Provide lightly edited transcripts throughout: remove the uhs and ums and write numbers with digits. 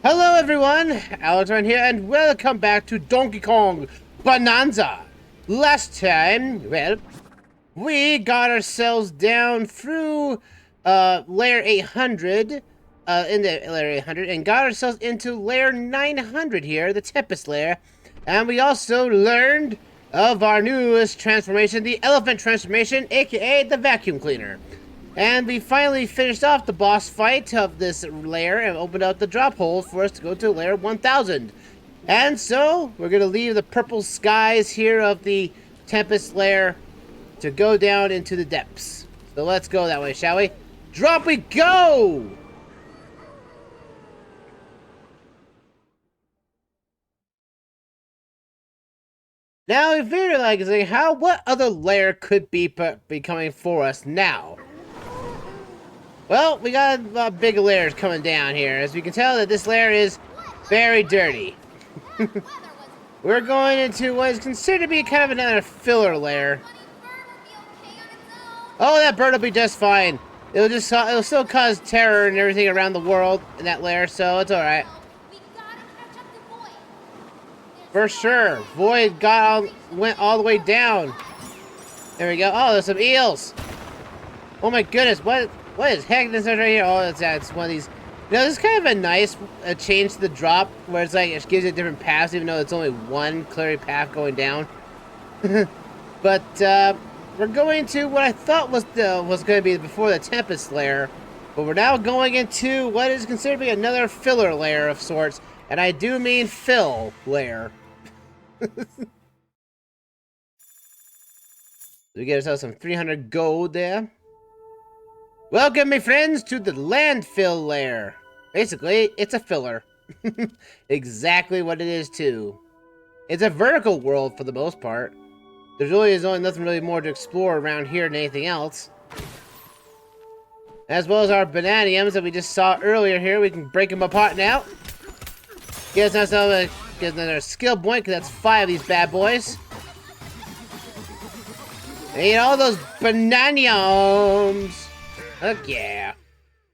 Hello everyone, Alexman here, and welcome back to Donkey Kong Bananza. Last time, well, we got ourselves down through layer 800, in the layer 800, and got ourselves into layer 900 here, the Tempest layer. And we also learned of our newest transformation, the Elephant transformation, aka the Vacuum Cleaner. And we finally finished off the boss fight of this layer and opened up the drop hole for us to go to layer 1000. And so, we're going to leave the purple skies here of the Tempest layer to go down into the depths. So let's go that way, shall we? Drop we go! Now, if you're like, what other layer could be coming for us now? Well, we got big layers coming down here. As we can tell, that this layer is very dirty. We're going into what is considered to be kind of another filler layer. Oh, that bird will be just fine. It'll still cause terror and everything around the world in that layer, so it's all right. For sure, Void went all the way down. There we go. Oh, there's some eels. Oh my goodness, what is heck this is right here? Oh, it's one of these. You know, this is kind of a nice change to the drop, where it's like it gives you different paths, even though it's only one clear path going down. But we're going to what I thought was going to be before the Tempest layer, but we're now going into what is considered to be another filler layer of sorts, and I do mean fill layer. We get ourselves some 300 gold there. Welcome, my friends, to the landfill layer. Basically, it's a filler. Exactly what it is, too. It's a vertical world for the most part. There really is only nothing really more to explore around here than anything else. As well as our bananiums that we just saw earlier here. We can break them apart now. Get us another skill point, because that's 5 of these bad boys. And eat all those bananiums. Heck yeah.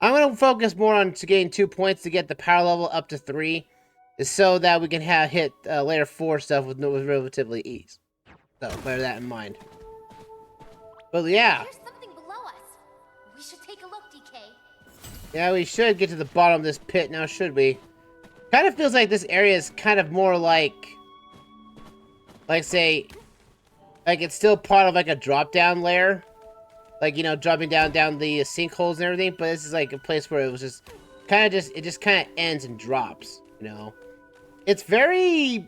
I'm going to focus more on getting 2 points to get the power level up to 3. So that we can hit layer 4 stuff with relatively ease. So bear that in mind. But yeah. There's something below us. We should take a look, DK. Yeah, we should get to the bottom of this pit now, should we? Kind of feels like this area is kind of more like say, like it's still part of like a drop-down layer. Like, you know, dropping down the sinkholes and everything, but this is like a place where it was just kind of ends and drops, you know. It's very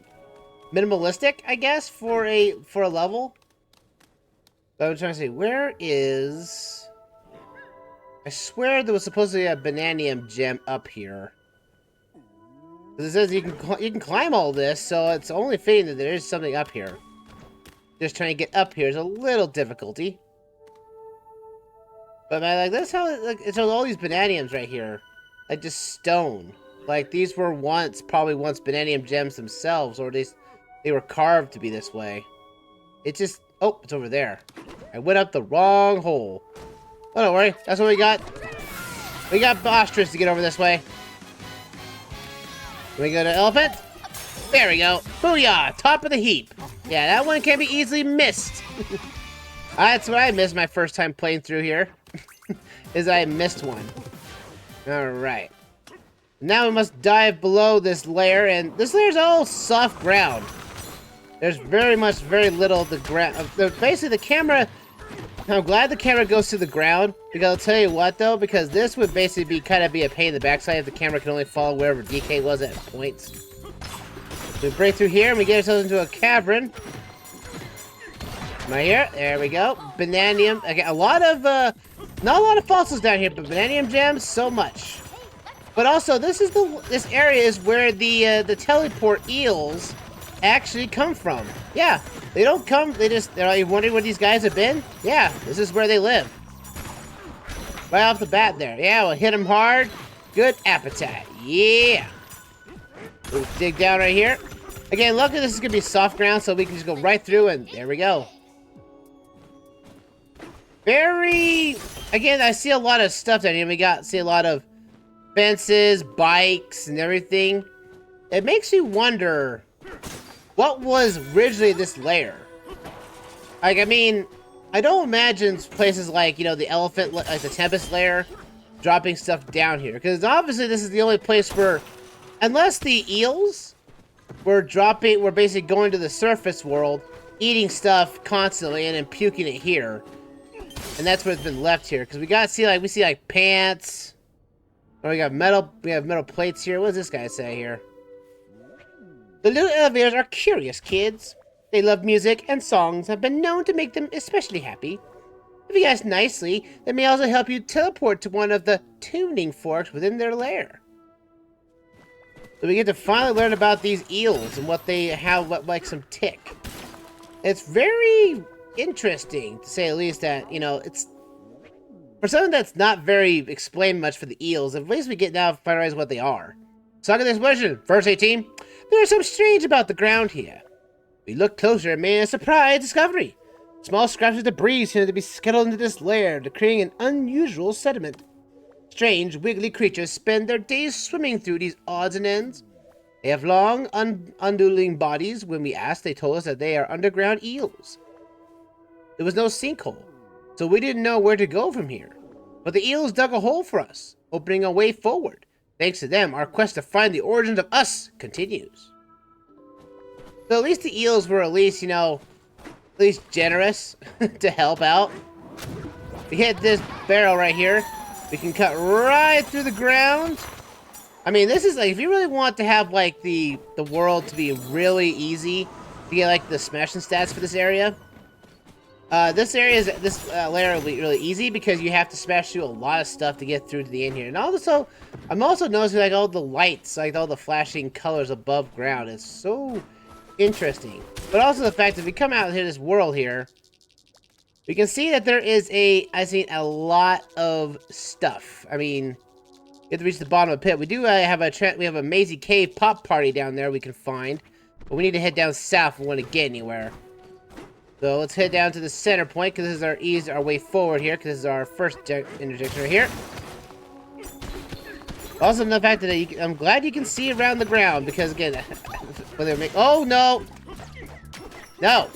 minimalistic, I guess, for a level. But I'm trying to say, where is... I swear there was supposed to be a bananium gem up here. Because it says you can climb all this, so it's only fitting that there is something up here. Just trying to get up here is a little difficulty. But man, like that's how it's all these bananiums right here, like just stone. Like these were probably once bananium gems themselves, or they were carved to be this way. It just it's over there. I went up the wrong hole. Oh, don't worry, that's what we got. We got ostrich to get over this way. Can we go to elephant? There we go. Booyah! Top of the heap. Yeah, that one can be easily missed. That's what I missed my first time playing through here. Is I missed one. Alright. Now we must dive below this layer, and this layer is all soft ground. There's very little of the ground. Basically, the camera... I'm glad the camera goes to the ground, because I'll tell you what, though, because this would basically kind of be a pain in the backside if the camera can only follow wherever DK was at points. We break through here, and we get ourselves into a cavern. Right here. There we go. Bananium. Okay, not a lot of fossils down here, but bananium gems, so much. But also, this area is where the teleport eels actually come from. Yeah, they don't come. They're you wondering where these guys have been? Yeah, this is where they live. Right off the bat there. Yeah, we'll hit them hard. Good appetite. Yeah. We'll dig down right here. Again, luckily this is gonna be soft ground, so we can just go right through, and there we go. Very... Again, I see a lot of stuff down here. We see a lot of fences, bikes, and everything. It makes me wonder what was originally this lair. Like, I mean, I don't imagine places like, you know, the elephant, like the Tempest lair, dropping stuff down here. Because obviously this is the only place where, unless the eels were basically going to the surface world, eating stuff constantly and then puking it here. And that's what's been left here. Because we see like pants. Oh, we have metal plates here. What does this guy say here? The little elevators are curious kids. They love music, and songs have been known to make them especially happy. If you ask nicely, they may also help you teleport to one of the tuning forks within their lair. So we get to finally learn about these eels and what they have, what makes them tick. It's very interesting, to say the least, that, you know, it's... For something that's not very explained much for the eels, at least we get now to find out what they are. So look at this question. First 18. There is something strange about the ground here. We looked closer and made a surprise discovery. Small scraps of debris seem to be scuttled into this lair, creating an unusual sediment. Strange, wiggly creatures spend their days swimming through these odds and ends. They have long, undulating bodies. When we asked, they told us that they are underground eels. There was no sinkhole, so we didn't know where to go from here. But the eels dug a hole for us, opening a way forward. Thanks to them, our quest to find the origins of us continues. So at least the eels were at least, you know, at least generous to help out. We hit this barrel right here. We can cut right through the ground. I mean, this is like, if you really want to have like the world to be really easy to get like the smashing stats for this area. This layer will be really easy because you have to smash through a lot of stuff to get through to the end here. And also, I'm also noticing like all the lights, like all the flashing colors above ground. It's so interesting. But also the fact that we come out here, this world here, we can see that there is a lot of stuff. I mean, you have to reach the bottom of the pit. We do have a Mazy Cave pop party down there we can find, but we need to head down south if we want to get anywhere. So let's head down to the center point, because this is our way forward here, because this is our first intersection right here. Also, the fact that I'm glad you can see around the ground, because again, whether oh no, no,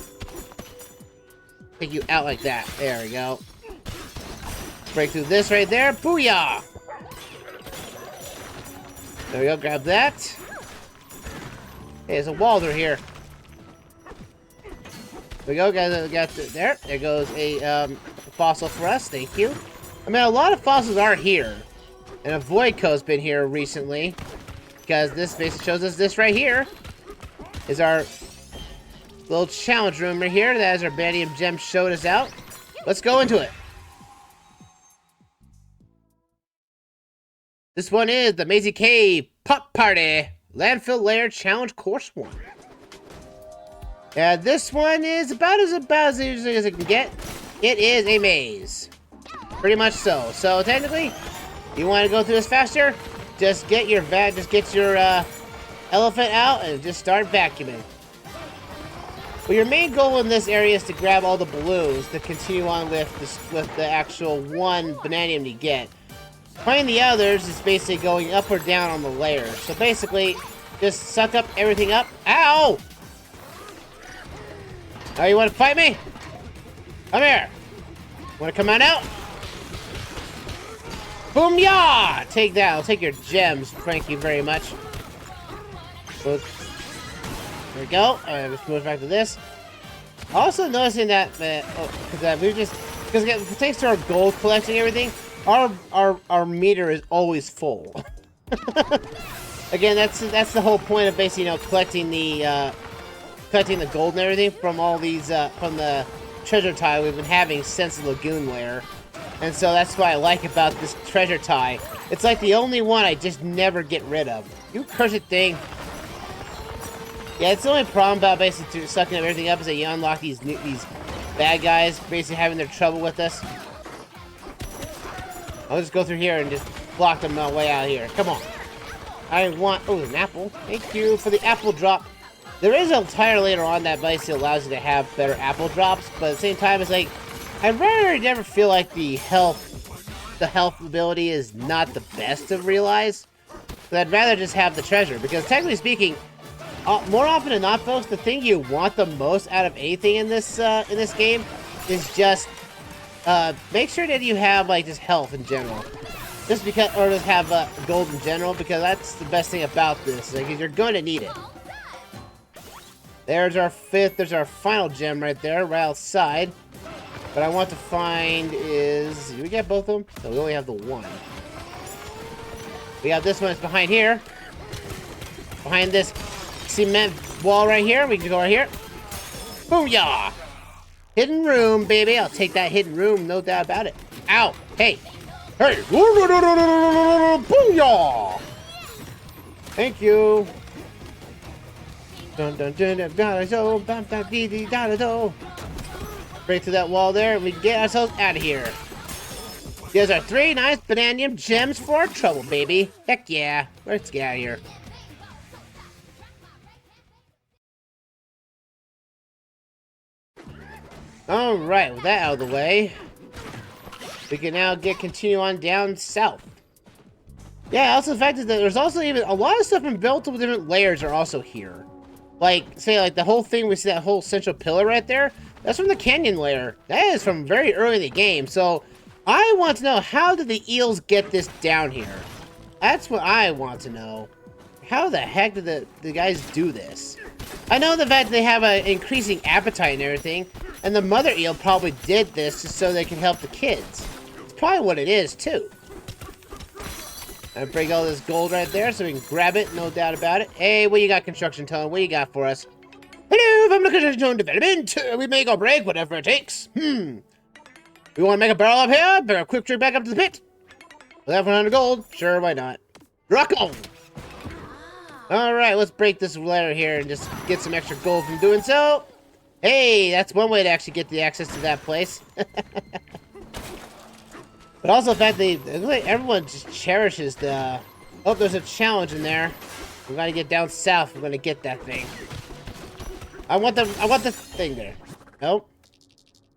take you out like that. There we go. Break through this right there. Booyah! There we go. Grab that. Hey, there's a wall through here. There we go, guys. There. There goes a fossil for us. Thank you. I mean, a lot of fossils are here. And a Voidco's been here recently. Because this basically shows us this right here. Is our little challenge room right here. That is our Bandium Gem showed us out. Let's go into it. This one is the Mazy Cave Pop Party Landfill Lair Challenge Course 1. Yeah, this one is about as easy as it can get. It is a maze. Pretty much so. So technically, you want to go through this faster? Just get your elephant out and just start vacuuming. Well, your main goal in this area is to grab all the balloons to continue on with the actual one Bananium you get. Finding the others is basically going up or down on the layer. So basically, just suck up everything up. Ow! Oh, you want to fight me? Come here. Want to come on out? Boom, yeah! Take that. I'll take your gems. Thank you very much. There we go. Alright, let's move back to this. Also noticing that, because again, thanks to our gold collecting and everything, our meter is always full. Again, that's the whole point of basically, you know, collecting the gold and everything from all these from the treasure tie we've been having since the Lagoon Lair. And so that's what I like about this treasure tie. It's like the only one I just never get rid of. You cursed thing. Yeah, it's the only problem about basically sucking everything up is that you unlock these bad guys basically having their trouble with us. I'll just go through here and just block them on the way out of here. Come on. I want... Oh, an apple. Thank you for the apple drop. There is a tire later on that basically allows you to have better apple drops, but at the same time, it's like, I'd rather never feel like the health ability is not the best to realize. So I'd rather just have the treasure, because technically speaking, more often than not, folks, the thing you want the most out of anything in this game is just make sure that you have like just health in general, just because, or just have gold in general, because that's the best thing about this. Like, you're going to need it. There's our final gem right there, right outside. What I want to find is, did we get both of them? No, we only have the one. We got this one, it's behind here. Behind this cement wall right here. We can go right here. Booyah! Hidden room, baby. I'll take that hidden room, no doubt about it. Ow! Hey! Hey! Booyah! Thank you. Dun dun dun dun dun dun dun dun dun dun. Break through that wall there, and we get ourselves out of here. These are 3 nice bananium gems for our trouble, baby. Heck yeah. Let's get out of here. Alright, with that out of the way, we can now continue on down south. Yeah, also the fact is that there's also even a lot of stuff in multiple different layers are also here. Like, say, like the whole thing, we see that whole central pillar right there. That's from the canyon layer. That is from very early in the game. So, I want to know, how did the eels get this down here? That's what I want to know. How the heck did the guys do this? I know the fact that they have an increasing appetite and everything, and the mother eel probably did this just so they can help the kids. It's probably what it is, too. I break all this gold right there so we can grab it, no doubt about it. Hey, what you got, Construction Tone? What you got for us? Hello, from the Construction Tone Development. We make or break, whatever it takes. We want to make a barrel up here? Better a quick trip back up to the pit. With that 100 gold? Sure, why not? Rock on! Alright, let's break this layer here and just get some extra gold from doing so. Hey, that's one way to actually get the access to that place. But also the fact that everyone just cherishes the... Oh, there's a challenge in there. We gotta get down south. We're gonna get that thing. I want the thing there. Nope.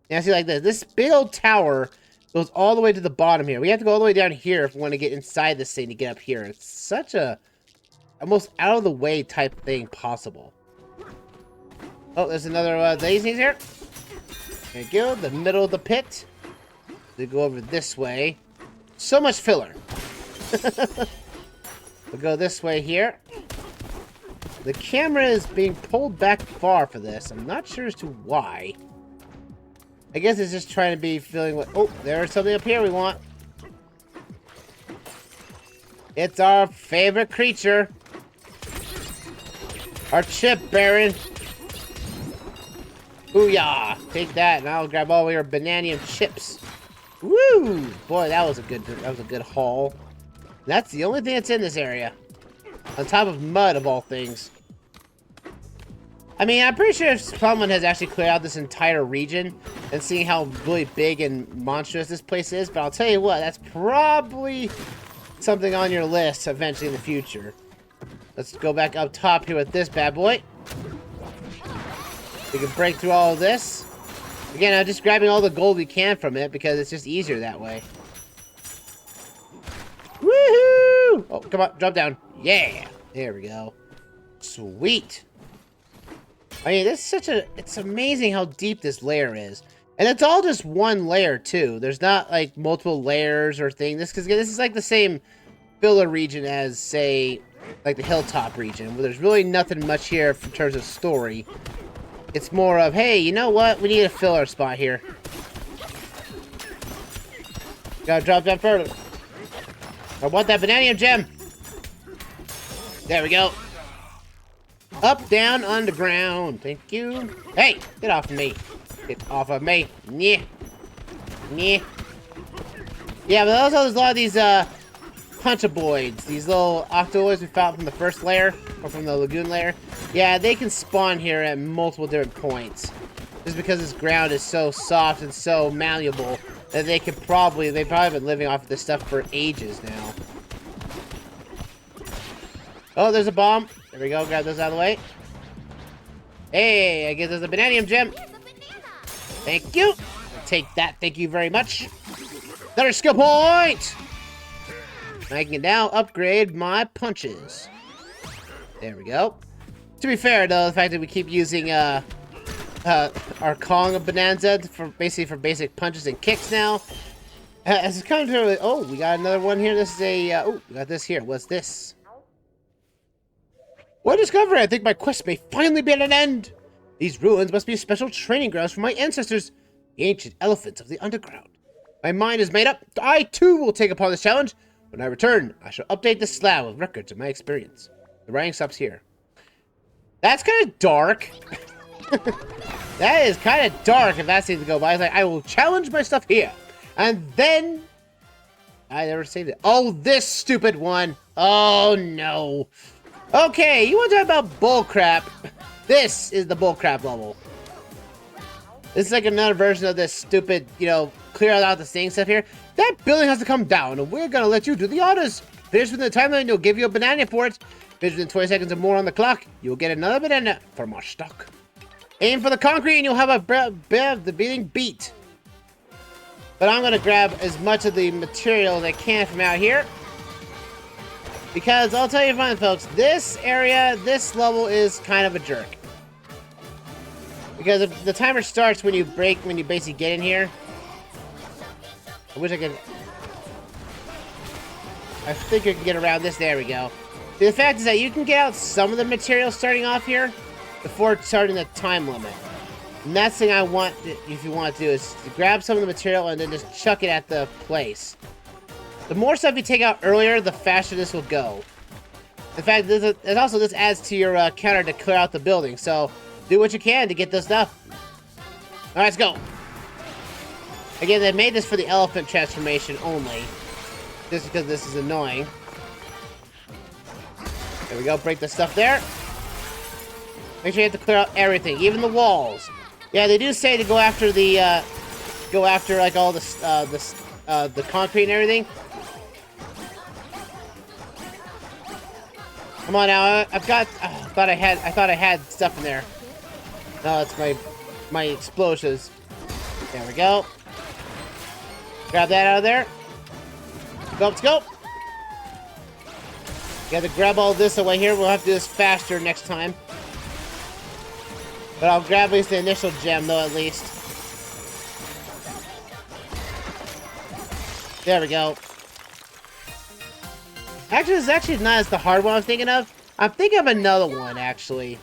Yeah, see, like this. This big old tower goes all the way to the bottom here. We have to go all the way down here if we want to get inside this thing to get up here. It's such a almost out of the way type thing possible. Oh, there's another daisies here. There you go. The middle of the pit. They go over this way. So much filler. We'll go this way here. The camera is being pulled back far for this. I'm not sure as to why. I guess it's just trying to be feeling what... Oh, there's something up here we want. It's our favorite creature. Our chip, Baron. Booyah! Take that, and I'll grab all your bananium chips. Woo! Boy, that was a good haul. That's the only thing that's in this area. On top of mud, of all things. I mean, I'm pretty sure if someone has actually cleared out this entire region and seeing how really big and monstrous this place is, but I'll tell you what, that's probably something on your list eventually in the future. Let's go back up top here with this bad boy. We can break through all of this. Again, I'm just grabbing all the gold we can from it because it's just easier that way. Woohoo! Oh, come on, drop down. Yeah! There we go. Sweet. I mean, this is such a... It's amazing how deep this layer is. And it's all just one layer, too. There's not, like, multiple layers or things. Because this is, like, the same filler region as, say, like, the hilltop region. Where there's really nothing much here in terms of story. It's more of, hey, you know what? We need a filler spot here. Gotta drop down further. I want that bananium gem. There we go. Up, down, underground. Thank you. Hey, get off of me. Get off of me. Yeah. Yeah. Yeah, but also there's a lot of these, punchaboids. These little octoids we found from the first layer, or from the lagoon layer. Yeah, they can spawn here at multiple different points. Just because this ground is so soft and so malleable that they've probably been living off of this stuff for ages now. Oh, there's a bomb. There we go, grab those out of the way. Hey, I guess there's a Bananium gem. Here's a banana. Thank you. I'll take that. Thank you very much. Another skill point. I can now upgrade my punches. There we go. To be fair, though, the fact that we keep using our Kong of Bananza for basic punches and kicks now. As it's come to, oh, we got another one here. This is a, oh, we got this here. What's this? What discovery? I think my quest may finally be at an end. These ruins must be special training grounds for my ancestors, the ancient elephants of the underground. My mind is made up. I, too, will take upon this challenge. When I return, I shall update the slab with records of my experience. The writing stops here. That's kind of dark. That is kind of dark if that's it to go by. It's like, I will challenge my stuff here. And then... I never saved it. Oh, this stupid one. Oh, no. Okay, you want to talk about bullcrap? This is the bullcrap level. This is like another version of this stupid, you know, clear out the thing stuff here. That building has to come down, and we're gonna let you do the honors. Finish within the time limit, you'll give you a banana for it. Finish within 20 seconds or more on the clock, you'll get another banana from our stock. Aim for the concrete, and you'll have the beating beat. But I'm gonna grab as much of the material as I can from out here. Because I'll tell you fine, folks, this area, this level is kind of a jerk. Because if the timer starts when you basically get in here. I wish I could... I think I can get around this. There we go. The fact is that you can get out some of the material starting off here before starting the time limit. And that's the thing I want, if you want to do, is to grab some of the material and then just chuck it at the place. The more stuff you take out earlier, the faster this will go. In fact, this adds to your counter to clear out the building. So, do what you can to get this stuff. Alright, let's go. Again, they made this for the elephant transformation only. Just because this is annoying. There we go, break the stuff there. Make sure you have to clear out everything, even the walls. Yeah, they do say to go after the, like all the concrete and everything. Come on now, I've got, I thought I had stuff in there. No, it's my explosives. There we go. Grab that out of there. Go, let's go. Gotta grab all this away here. We'll have to do this faster next time. But I'll grab at least the initial gem, though, at least. There we go. Actually, this is actually not as the hard one I'm thinking of. I'm thinking of another one, actually.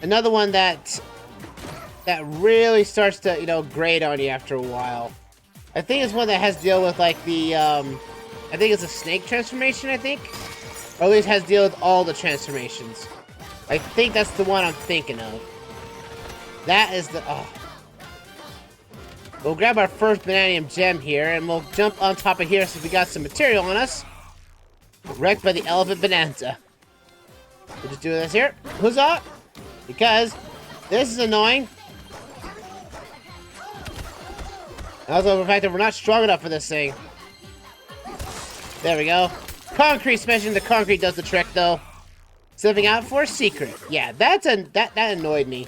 Another one that really starts to, you know, grate on you after a while. I think it's one that has to deal with, like, the, I think it's a snake transformation, I think. Or at least has to deal with all the transformations. I think that's the one I'm thinking of. That is the, oh. We'll grab our first Bananium gem here, and we'll jump on top of here since we got some material on us. Wrecked by the elephant Bananza. We'll just do this here. Huzzah! Because this is annoying. Also, the fact that we're not strong enough for this thing. There we go. Concrete smashing the concrete does the trick, though. Slipping out for a secret. Yeah, that annoyed me.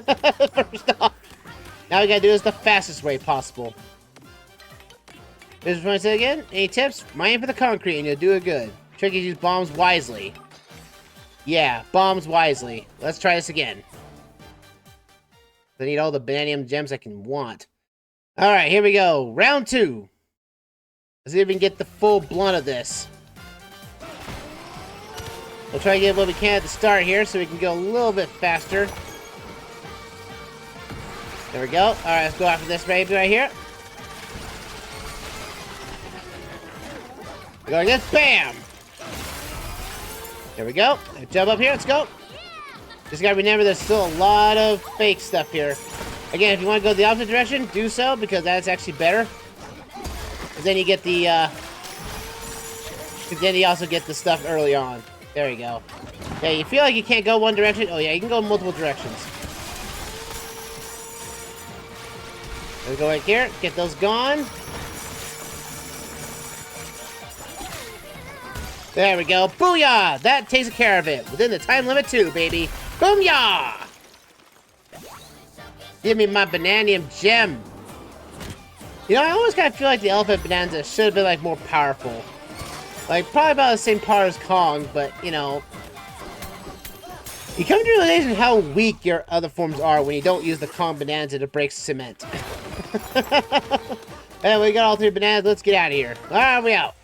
First off. Now we gotta do this the fastest way possible. Here's what I say again. Any tips? Mine for the concrete and you'll do it good. Trick is use bombs wisely. Yeah, bombs wisely. Let's try this again. I need all the Bananium gems I can want. Alright, here we go. Round 2. Let's see if we can get the full blunt of this. We'll try to get what we can at the start here so we can go a little bit faster. There we go. Alright, let's go after this baby right here. We're going like this. Bam! There we go. Jump up here. Let's go. Just gotta remember there's still a lot of fake stuff here. Again, if you want to go the opposite direction, do so, because that's actually better. Because then you get the, then you also get the stuff early on. There you go. Yeah, you feel like you can't go one direction? Oh yeah, you can go multiple directions. Let's go right here. Get those gone. There we go. Booyah! That takes care of it. Within the time limit too, baby. Booyah! Give me my Bananium gem. You know, I always kind of feel like the Elephant Bananza should have been, like, more powerful. Like, probably about the same power as Kong, but, you know... You come to realization how weak your other forms are when you don't use the Kong Bananza to break cement. And we got all 3 bananas. Let's get out of here. Alright, we out.